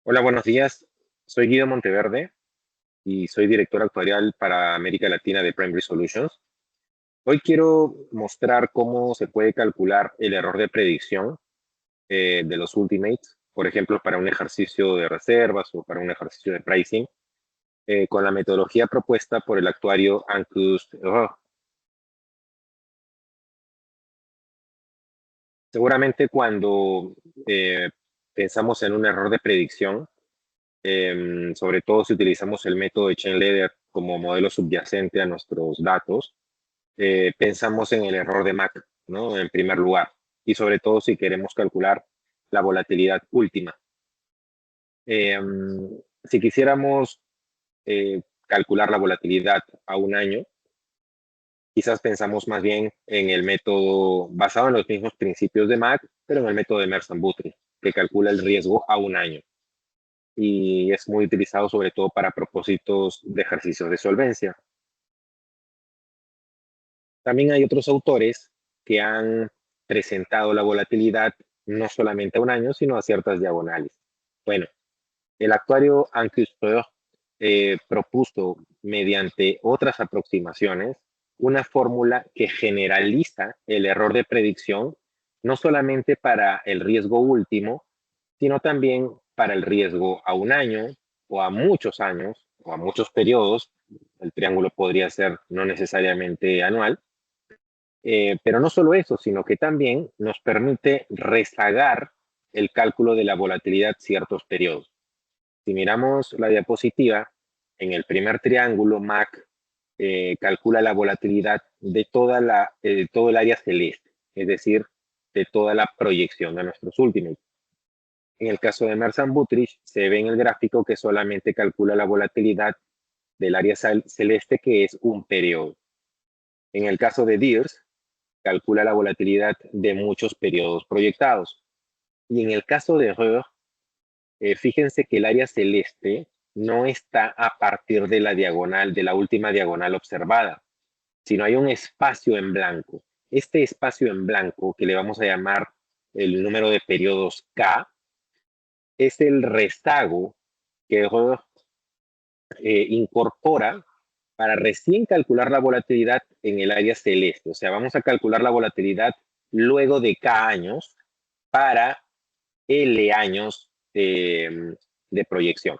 Hola, buenos días. Soy Guido Monteverde y soy director actuarial para América Latina de Primary Solutions. Hoy quiero mostrar cómo se puede calcular el error de predicción de los Ultimates, por ejemplo, para un ejercicio de reservas o para un ejercicio de pricing, con la metodología propuesta por el actuario Ancus. Seguramente cuando eh, pensamos en un error de predicción, sobre todo si utilizamos el método de chain leader como modelo subyacente a nuestros datos, pensamos en el error de MAC, ¿no? En primer lugar, y sobre todo si queremos calcular la volatilidad última. Si quisiéramos calcular la volatilidad a un año, quizás pensamos más bien en el método basado en los mismos principios de MAC, pero en el método de Merson-Butry, que calcula el riesgo a un año. Y es muy utilizado sobre todo para propósitos de ejercicios de solvencia. También hay otros autores que han presentado la volatilidad no solamente a un año, sino a ciertas diagonales. Bueno, el actuario Ancus propuso mediante otras aproximaciones una fórmula que generaliza el error de predicción no solamente para el riesgo último, sino también para el riesgo a un año o a muchos años o a muchos periodos. El triángulo podría ser no necesariamente anual, pero no solo eso, sino que también nos permite rezagar el cálculo de la volatilidad ciertos periodos. Si miramos la diapositiva, en el primer triángulo, MAC calcula la volatilidad de todo el área celeste, es decir, de toda la proyección de nuestros últimos. En el caso de Merson-Buttrich, se ve en el gráfico que solamente calcula la volatilidad del área celeste, que es un periodo. En el caso de Deers, calcula la volatilidad de muchos periodos proyectados. Y en el caso de Röhr, fíjense que el área celeste no está a partir de la diagonal, de la última diagonal observada, sino hay un espacio en blanco. Este espacio en blanco, que le vamos a llamar el número de periodos K, es el rezago que Röhr incorpora para recién calcular la volatilidad en el área celeste. O sea, vamos a calcular la volatilidad luego de K años para L años de proyección.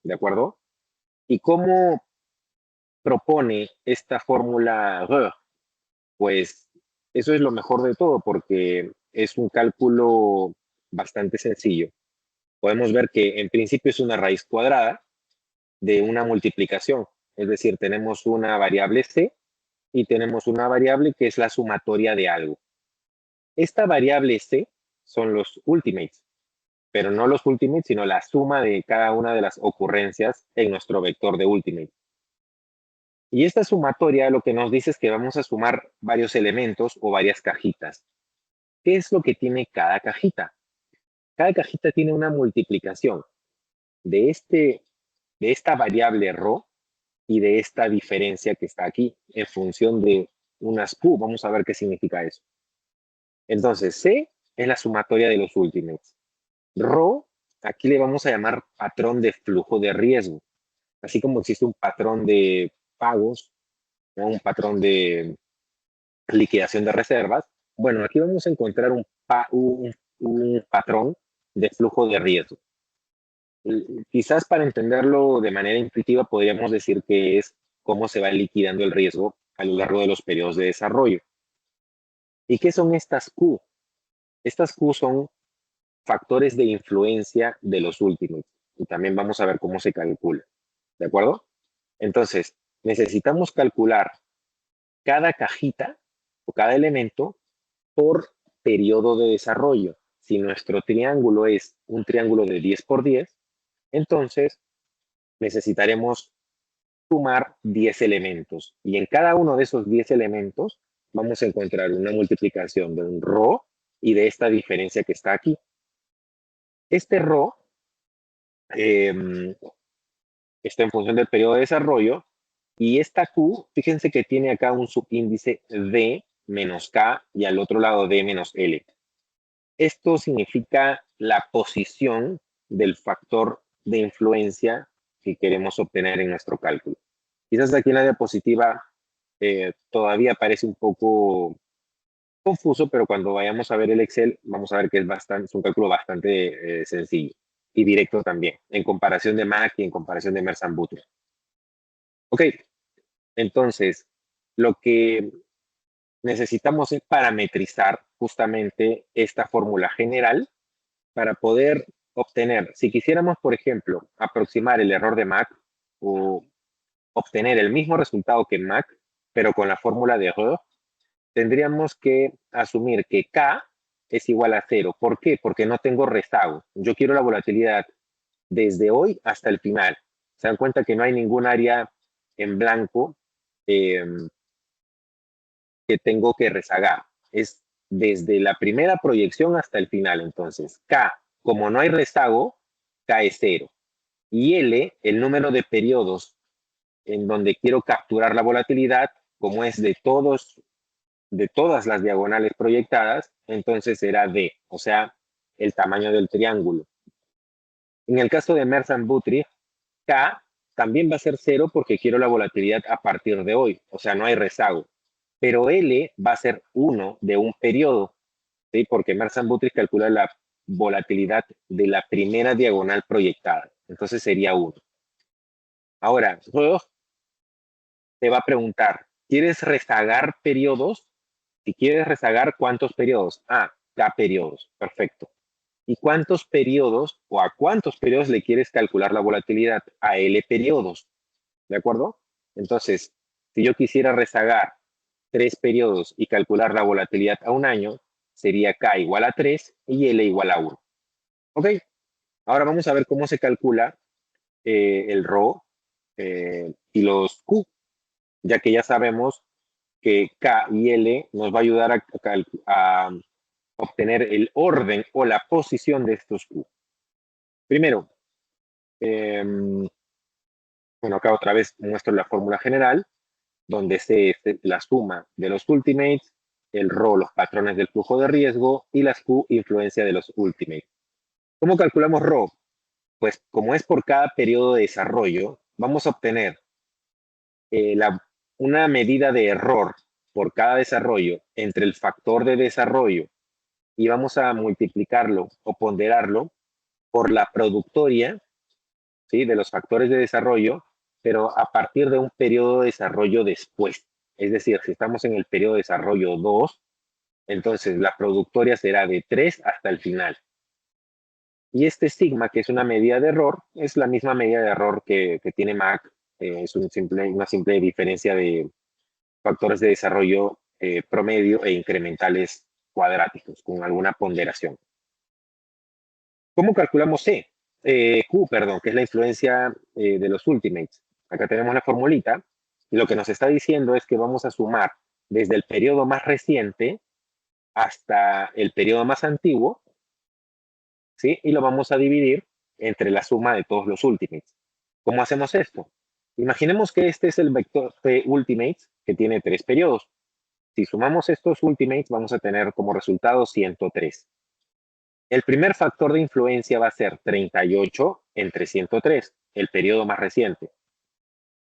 ¿De acuerdo? ¿Y cómo propone esta fórmula Röhr? Pues eso es lo mejor de todo porque es un cálculo bastante sencillo. Podemos ver que en principio es una raíz cuadrada de una multiplicación. Es decir, tenemos una variable C y tenemos una variable que es la sumatoria de algo. Esta variable C son los ultimates, pero no los ultimates, sino la suma de cada una de las ocurrencias en nuestro vector de ultimate. Y esta sumatoria lo que nos dice es que vamos a sumar varios elementos o varias cajitas. ¿Qué es lo que tiene cada cajita? Cada cajita tiene una multiplicación de, de esta variable ρ y de esta diferencia que está aquí en función de unas Q. Vamos a ver qué significa eso. Entonces, C es la sumatoria de los ultimates. Rho, aquí le vamos a llamar patrón de flujo de riesgo. Así como existe un patrón de pagos, ¿no? Un patrón de liquidación de reservas. Bueno, aquí vamos a encontrar un patrón de flujo de riesgo. Quizás para entenderlo de manera intuitiva podríamos decir que es cómo se va liquidando el riesgo a lo largo de los periodos de desarrollo. ¿Y qué son estas Q? Estas Q son factores de influencia de los últimos. Y también vamos a ver cómo se calcula. ¿De acuerdo? Entonces, necesitamos calcular cada cajita o cada elemento por periodo de desarrollo. Si nuestro triángulo es un triángulo de 10 por 10, entonces necesitaremos sumar 10 elementos. Y en cada uno de esos 10 elementos vamos a encontrar una multiplicación de un ρ y de esta diferencia que está aquí. Este ρ está en función del periodo de desarrollo y esta Q, fíjense que tiene acá un subíndice D menos K y al otro lado D menos L. Esto significa la posición del factor de influencia que queremos obtener en nuestro cálculo. Quizás aquí en la diapositiva todavía parece un poco confuso, pero cuando vayamos a ver el Excel, vamos a ver que es un cálculo bastante sencillo y directo también, en comparación de Mac y en comparación de Mersan Butler. Ok, entonces, lo que necesitamos es parametrizar justamente esta fórmula general para poder obtener, si quisiéramos, por ejemplo, aproximar el error de Mac o obtener el mismo resultado que en Mac, pero con la fórmula de error, tendríamos que asumir que K es igual a 0. ¿Por qué? Porque no tengo rezago. Yo quiero la volatilidad desde hoy hasta el final. Se dan cuenta que no hay ningún área en blanco eh, que tengo que rezagar. Es desde la primera proyección hasta el final. Entonces, K, como no hay rezago, K es 0. Y L, el número de periodos en donde quiero capturar la volatilidad, como es de todas las diagonales proyectadas, entonces será D, o sea, el tamaño del triángulo. En el caso de Mersan-Butry, K también va a ser 0 porque quiero la volatilidad a partir de hoy, o sea, no hay rezago. Pero L va a ser 1 de un periodo, ¿sí? Porque Mersan-Butry calcula la volatilidad de la primera diagonal proyectada, entonces sería 1. Ahora, te va a preguntar, ¿quieres rezagar periodos? Si quieres rezagar, ¿cuántos periodos? Ah, K periodos, perfecto. ¿Y cuántos periodos o a cuántos periodos le quieres calcular la volatilidad? A L periodos, ¿de acuerdo? Entonces, si yo quisiera rezagar 3 periodos y calcular la volatilidad a un año, sería K igual a 3 y L igual a 1. Ok, ahora vamos a ver cómo se calcula el RO y los Q, ya que ya sabemos que K y L nos va a ayudar a obtener el orden o la posición de estos Q. Primero, bueno, acá otra vez muestro la fórmula general, donde se la suma de los ultimates, el RO, los patrones del flujo de riesgo, y las Q, influencia de los ultimates. ¿Cómo calculamos RO? Pues como es por cada periodo de desarrollo, vamos a obtener una medida de error por cada desarrollo entre el factor de desarrollo y vamos a multiplicarlo o ponderarlo por la productoria, ¿sí? De los factores de desarrollo, pero a partir de un periodo de desarrollo después. Es decir, si estamos en el periodo de desarrollo 2, entonces la productoria será de 3 hasta el final. Y este sigma, que es una medida de error, es la misma medida de error que tiene Mac. Es una simple diferencia de factores de desarrollo promedio e incrementales cuadráticos con alguna ponderación. ¿Cómo calculamos Q, perdón, que es la influencia de los ultimates? Acá tenemos la formulita y lo que nos está diciendo es que vamos a sumar desde el periodo más reciente hasta el periodo más antiguo, ¿sí? Y lo vamos a dividir entre la suma de todos los ultimates. ¿Cómo hacemos esto? Imaginemos que este es el vector P ultimates que tiene 3 periodos. Si sumamos estos ultimates, vamos a tener como resultado 103. El primer factor de influencia va a ser 38 entre 103, el periodo más reciente.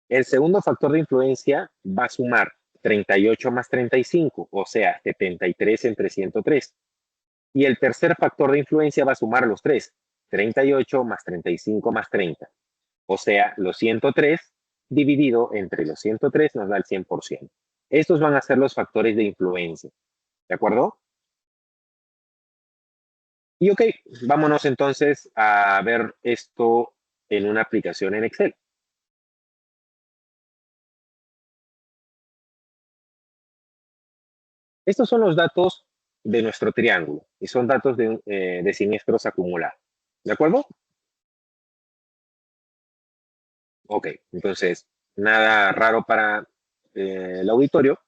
El segundo factor de influencia va a sumar 38 más 35, o sea, 73 entre 103. Y el tercer factor de influencia va a sumar los tres, 38 más 35 más 30. O sea, los 103 dividido entre los 103 nos da el 100%. Estos van a ser los factores de influencia. ¿De acuerdo? Y ok, vámonos entonces a ver esto en una aplicación en Excel. Estos son los datos de nuestro triángulo y son datos de siniestros acumulados. ¿De acuerdo? Ok, entonces, nada raro para el auditorio.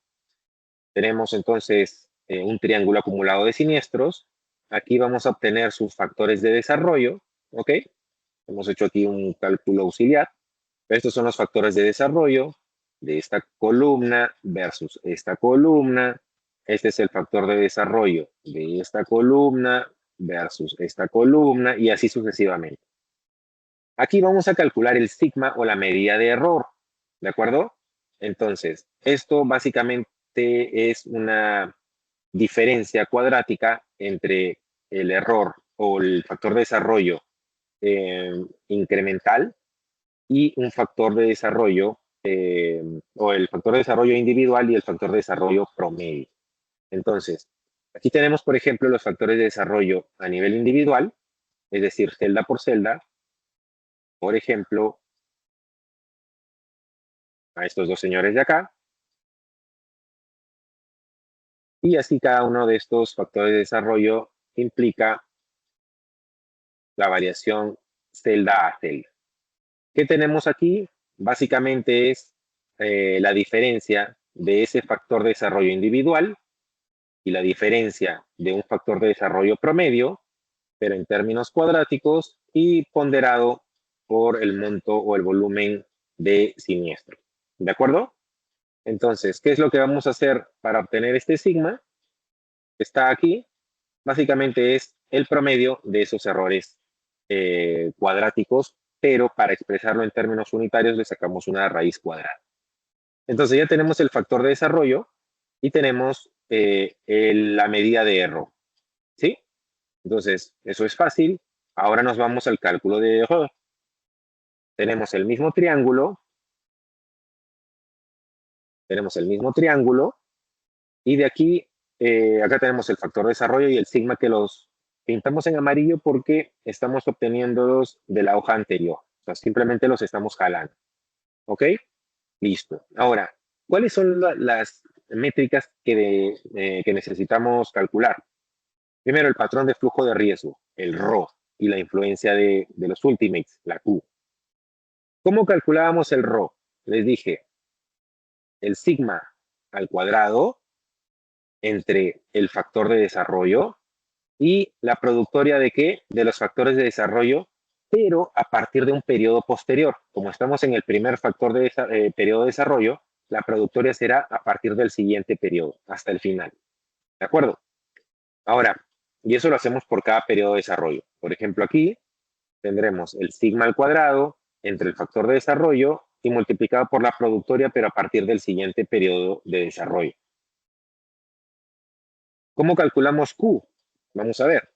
Tenemos entonces un triángulo acumulado de siniestros. Aquí vamos a obtener sus factores de desarrollo. Ok, hemos hecho aquí un cálculo auxiliar. Estos son los factores de desarrollo de esta columna versus esta columna. Este es el factor de desarrollo de esta columna versus esta columna y así sucesivamente. Aquí vamos a calcular el sigma o la medida de error, ¿de acuerdo? Entonces, esto básicamente es una diferencia cuadrática entre el error o el factor de desarrollo incremental y un factor de desarrollo o el factor de desarrollo individual y el factor de desarrollo promedio. Entonces, aquí tenemos, por ejemplo, los factores de desarrollo a nivel individual, es decir, celda por celda. Por ejemplo, a estos dos señores de acá. Y así cada uno de estos factores de desarrollo implica la variación celda a celda. ¿Qué tenemos aquí? Básicamente es la diferencia de ese factor de desarrollo individual y la diferencia de un factor de desarrollo promedio, pero en términos cuadráticos y ponderado por el monto o el volumen de siniestro. ¿De acuerdo? Entonces, ¿qué es lo que vamos a hacer para obtener este sigma? Está aquí. Básicamente es el promedio de esos errores cuadráticos, pero para expresarlo en términos unitarios le sacamos una raíz cuadrada. Entonces ya tenemos el factor de desarrollo y tenemos la medida de error. ¿Sí? Entonces, eso es fácil. Ahora nos vamos al cálculo de error. Tenemos el mismo triángulo. Y de aquí, acá tenemos el factor de desarrollo y el sigma que los pintamos en amarillo porque estamos obteniéndolos de la hoja anterior. O sea, simplemente los estamos jalando. ¿Ok? Listo. Ahora, ¿cuáles son las métricas que necesitamos calcular? Primero, el patrón de flujo de riesgo, el RO, y la influencia de los ultimates, la Q. ¿Cómo calculábamos el RO? Les dije, el sigma al cuadrado entre el factor de desarrollo y la productoria de qué? De los factores de desarrollo, pero a partir de un periodo posterior. Como estamos en el primer factor de periodo de desarrollo, la productoria será a partir del siguiente periodo, hasta el final. ¿De acuerdo? Ahora, y eso lo hacemos por cada periodo de desarrollo. Por ejemplo, aquí tendremos el sigma al cuadrado entre el factor de desarrollo y multiplicado por la productoria, pero a partir del siguiente periodo de desarrollo. ¿Cómo calculamos Q? Vamos a ver.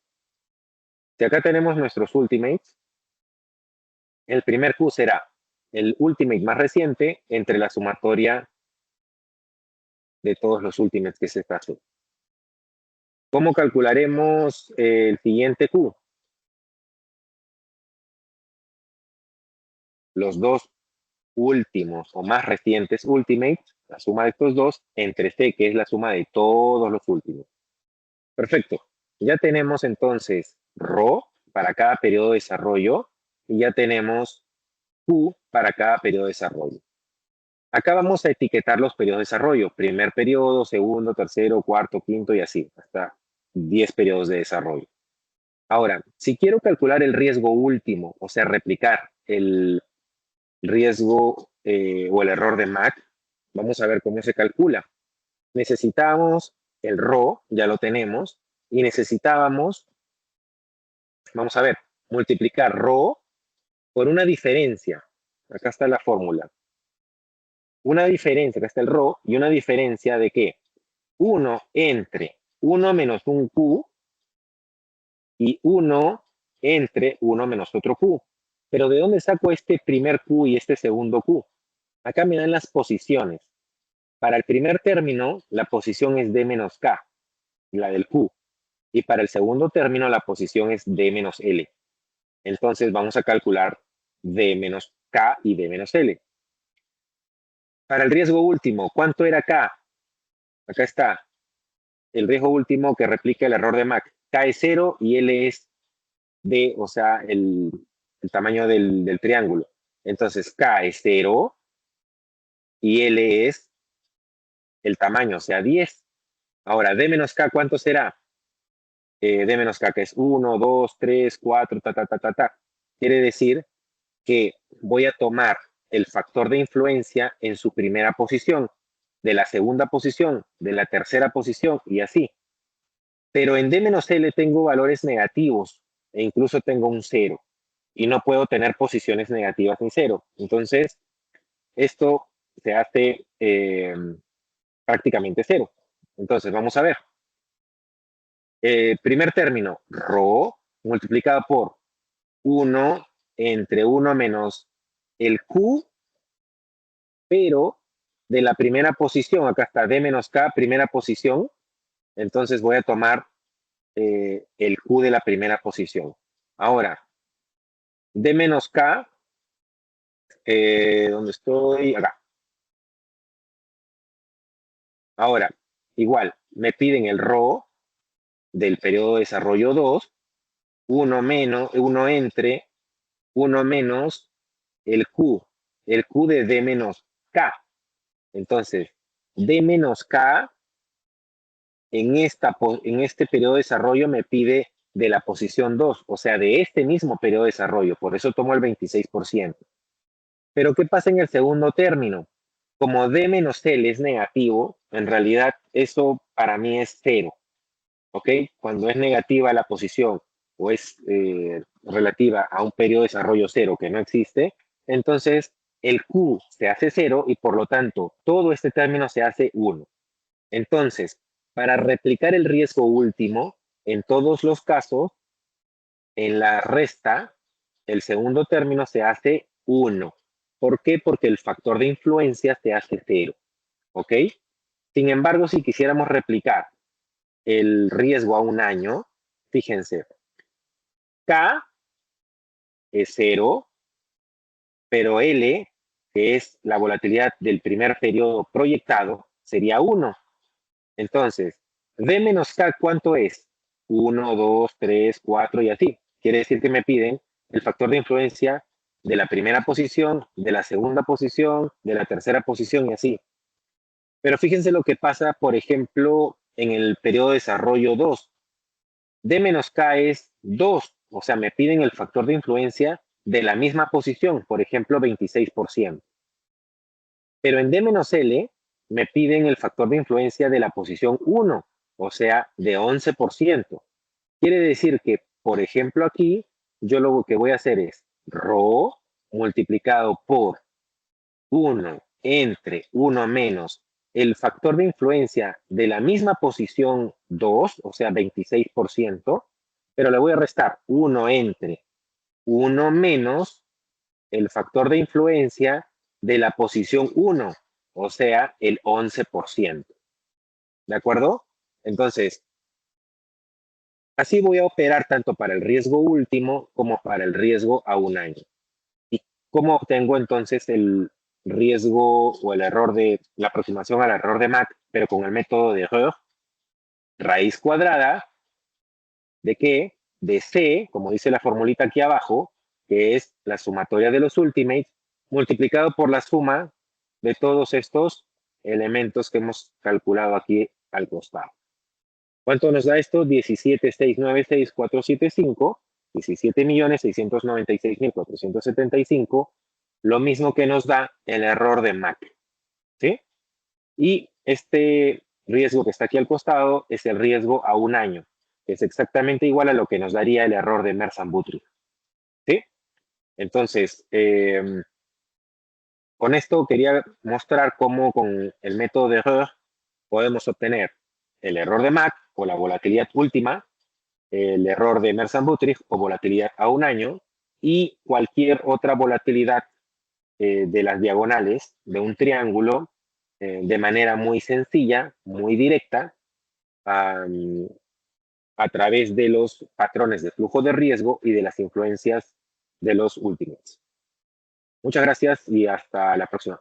Si acá tenemos nuestros ultimates, el primer Q será el ultimate más reciente entre la sumatoria de todos los ultimates, que es esta suma. ¿Cómo calcularemos el siguiente Q? Los dos últimos o más recientes ultimates, la suma de estos dos, entre C, que es la suma de todos los últimos. Perfecto. Ya tenemos entonces ρ para cada periodo de desarrollo y ya tenemos Q para cada periodo de desarrollo. Acá vamos a etiquetar los periodos de desarrollo. Primer periodo, segundo, tercero, cuarto, quinto y así, hasta 10 periodos de desarrollo. Ahora, si quiero calcular el riesgo último, o sea, replicar el riesgo o el error de MAC, vamos a ver cómo se calcula. Necesitamos el RO, ya lo tenemos, y necesitábamos, vamos a ver, multiplicar RO por una diferencia. Acá está la fórmula. Una diferencia, acá está el RO, y una diferencia de qué? 1 entre 1 menos un Q y 1 entre 1 menos otro Q. Pero ¿de dónde saco este primer Q y este segundo Q? Acá me dan las posiciones. Para el primer término, la posición es D menos K, la del Q. Y para el segundo término, la posición es D menos L. Entonces vamos a calcular D menos K y D menos L. Para el riesgo último, ¿cuánto era K? Acá está el riesgo último que replica el error de MAC. K es 0 y L es D, o sea, el tamaño del triángulo. Entonces K es 0 y L es el tamaño, o sea, 10. Ahora, D menos K, ¿cuánto será? D menos K, que es 1, 2, 3, 4, ta, ta, ta, ta, ta. Quiere decir que voy a tomar el factor de influencia en su primera posición, de la segunda posición, de la tercera posición y así. Pero en D menos L tengo valores negativos e incluso tengo un 0. y no puedo tener posiciones negativas ni cero. Entonces, esto se hace prácticamente cero. Entonces, vamos a ver. Primer término, ρ multiplicado por 1 entre 1 menos el Q, pero de la primera posición, acá está D menos K, primera posición, entonces voy a tomar el Q de la primera posición. Ahora, D menos K, ¿dónde estoy? Acá. Ahora, igual, me piden el ρ del periodo de desarrollo 2, 1 menos, 1 entre, 1 menos el Q de D menos K. Entonces, D menos K en este periodo de desarrollo me pide de la posición 2, o sea, de este mismo periodo de desarrollo, por eso tomo el 26%. Pero ¿qué pasa en el segundo término? Como D menos L es negativo, en realidad eso para mí es cero, ¿ok? Cuando es negativa la posición o es relativa a un periodo de desarrollo cero que no existe, entonces el Q se hace cero y por lo tanto todo este término se hace 1. Entonces, para replicar el riesgo último, en todos los casos, en la resta, el segundo término se hace 1. ¿Por qué? Porque el factor de influencia se hace 0. ¿Ok? Sin embargo, si quisiéramos replicar el riesgo a un año, fíjense, K es 0, pero L, que es la volatilidad del primer periodo proyectado, sería 1. Entonces, D menos K, ¿cuánto es? 1, 2, 3, 4 y así. Quiere decir que me piden el factor de influencia de la primera posición, de la segunda posición, de la tercera posición y así. Pero fíjense lo que pasa, por ejemplo, en el periodo de desarrollo 2. D menos K es 2, o sea, me piden el factor de influencia de la misma posición, por ejemplo, 26%. Pero en D menos L me piden el factor de influencia de la posición 1, o sea, de 11%. Quiere decir que, por ejemplo, aquí, yo lo que voy a hacer es ρ multiplicado por 1 entre 1 menos el factor de influencia de la misma posición 2, o sea, 26%, pero le voy a restar 1 entre 1 menos el factor de influencia de la posición 1, o sea, el 11%. ¿De acuerdo? Entonces, así voy a operar tanto para el riesgo último como para el riesgo a un año. ¿Y cómo obtengo entonces el riesgo o el error de la aproximación al error de Mach, pero con el método de Röhr? Raíz cuadrada de qué? De C, como dice la formulita aquí abajo, que es la sumatoria de los ultimates, multiplicado por la suma de todos estos elementos que hemos calculado aquí al costado. ¿Cuánto nos da esto? 17,696,475, 17,696,475, lo mismo que nos da el error de Mach, ¿sí? Y este riesgo que está aquí al costado es el riesgo a un año, que es exactamente igual a lo que nos daría el error de Merz-Butrich, ¿sí? Entonces, con esto quería mostrar cómo con el método de Röhr podemos obtener el error de Mach o la volatilidad última, el error de Merz-Butrich o volatilidad a un año y cualquier otra volatilidad de las diagonales de un triángulo de manera muy sencilla, muy directa, a través de los patrones de flujo de riesgo y de las influencias de los ultimates. Muchas gracias y hasta la próxima.